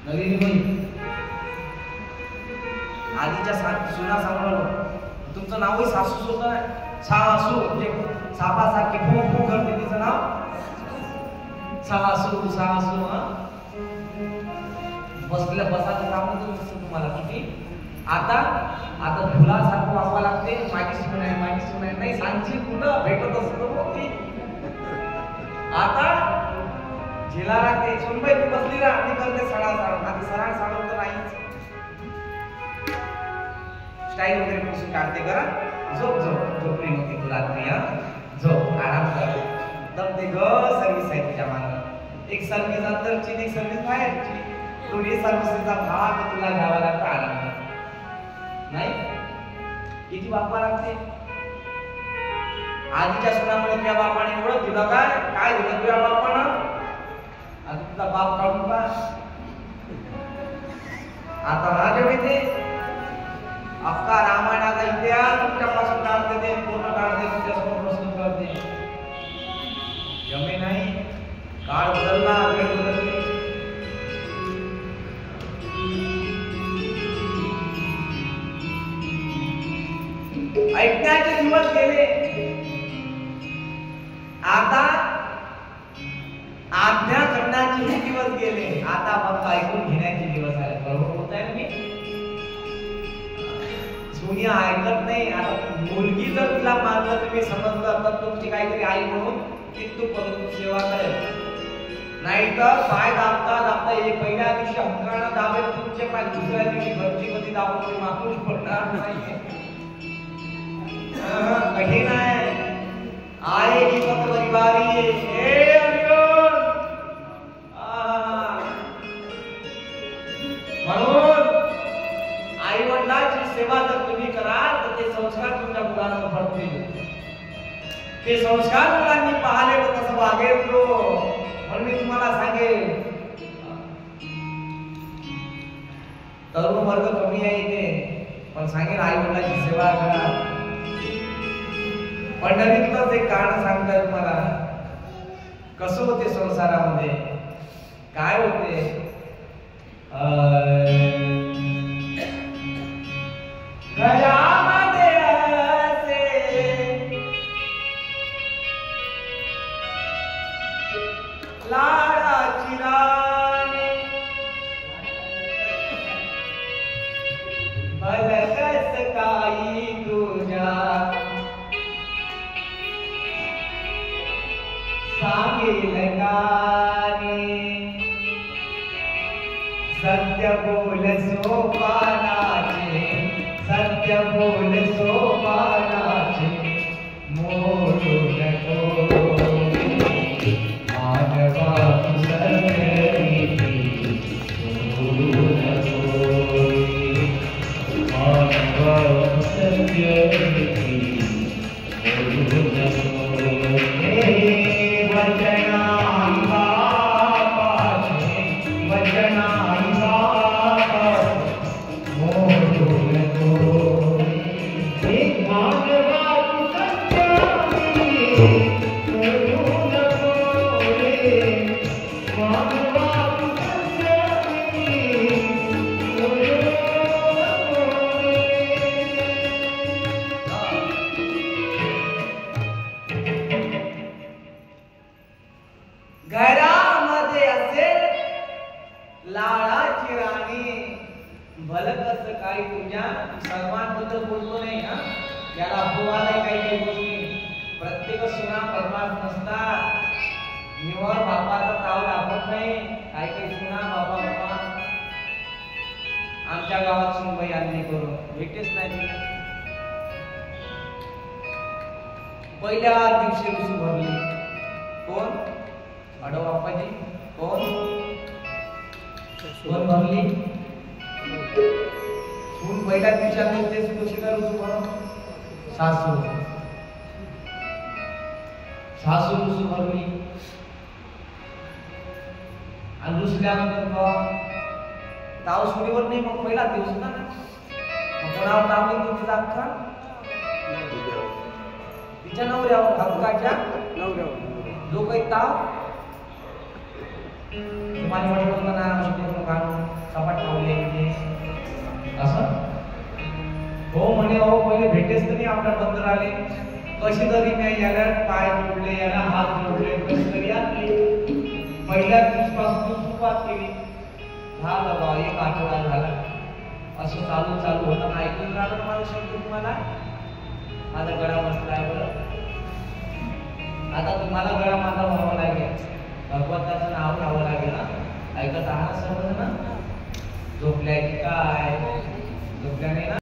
नवीन बाई आधीच्या सुना सांभाळलो तुमचं नावही सासूच होतं सासू म्हणजे सापासारखी फू फू करते तिचं नाव सासू सासू बसल्या बसाचं काम होतं तुम्हाला किती आता आता फुलासारखं वागवा लागते माझी सून नाही सांगची कुठं भेटत असतो ती आता झेला लागते सुनबाई तू बसली राहा मी करते सडा साडून आधी सरळ साडून तर नाहीच स्टाईल वगैरे पुसून काढते करा झोप झोप झोपली नव्हती तू रात्री झोप आराम कर दम दे ग सर्व्हिस आहे तुझ्या मागं एक सर्व्हिस अंदरची एक सर्व्हिस बाहेरची दोन्ही सर्व्हिसचा भाग तुला घ्यावा लागतो आराम नाही किती बापा लागते आधीच्या सुनामुळे तुझ्या बापाने एवढं दिलं काय दिलं तुझ्या बापानं आता तुझा बाप काढून पा आता हा जेवढे अख्खा रामायणाचा इतिहास तुमच्यापासून काढते ते पूर्ण काढते तुमच्यासमोर प्रस्तुत करते जमे नाही काळ बदलला वेळ बदलली ऐकण्याचे दिवस गेले आता आज्ञा करण्याचे दिवस गेले आता फक्त ऐकून घेण्याचे दिवस आले बरोबर होत आहे मी दुनिया ऐकत नाही आता मुलगी जर तिला मानलं तुम्ही समजलं तर तुमची काहीतरी आई म्हणून ती तू सेवा करेल नाहीतर पाय दाबता दाबता पहिल्या दिवशी हक्काना दाबेल तुमचे पाय दुसऱ्या दिवशी घरची कधी दाबून माफूच पडणार नाही कठीण आहे आएगी वक्त बड़ी बारी हे अर्जुन म्हणून आई वडिलांची सेवा जर तुम्ही कराल तर ते संस्कार तुमच्या मुलांना पडतील ते संस्कार मुलांनी पाहिले तर कसं वागेल तो म्हणून मी तुम्हाला सांगेल तरुण वर्ग कमी आहे इथे पण सांगेल आई वडिलांची सेवा करा पंढरीतलंच एक कारण सांगताय तुम्हाला कसं होते संसारामध्ये काय होते घरामध्ये लाडाची राणी भलकस काही तुझ्या सांगेल गाणे सत्य बोल सोपानाचे सत्य बोल सोपानाचे मोडू नको मानवा सत्य मोडू नको मानवा सत्य मोडू नको घरामध्ये असेल लाडाची राणी भलकस काही तुझ्या सर्वांबद्दल बोलतो नाही हा याला अपवाद आहे काही काही गोष्टी प्रत्येक सुना परमार्थ नसतात निवड बापाचा ताव दाखवत नाही काही काही सुना बाबा बाबा आमच्या गावात सुनबाई आणली करून भेटेच नाही तिला पहिल्या दिवशी रुसू भरली कोण अडो बाप्पाजी कोण कोण भरली सून पहिल्या दिवसात ते कशी का रुसू भर सासू सासू रुसू भरली आणि रुसल्यानंतर ताव सोडीवर नाही मग पहिला दिवस होता ना मग कोणावर तावली तुमची दाखवा तिच्या नवऱ्यावर हक्काच्या नवऱ्यावर जो काही ताव तुम्हाला म्हटलं होतं ना माऊली भेटेस तरी आपल्या बंदर आले कशी तरी मी याला पाय जोडले याला हात जोडले कशी तरी आणले पहिल्या दिवसापासून सुरुवात केली झालं बा एक आठवडा झाला असं चालू चालू होतं ऐकून राहिलं माझं शब्द तुम्हाला माझा गळा बसलाय बरं आता तुम्हाला गळा माझा व्हावा लागेल भगवंताचं नाव घ्यावं लागेल ना ऐकत आहात सर्वजण झोपल्या की काय झोपल्या नाही ना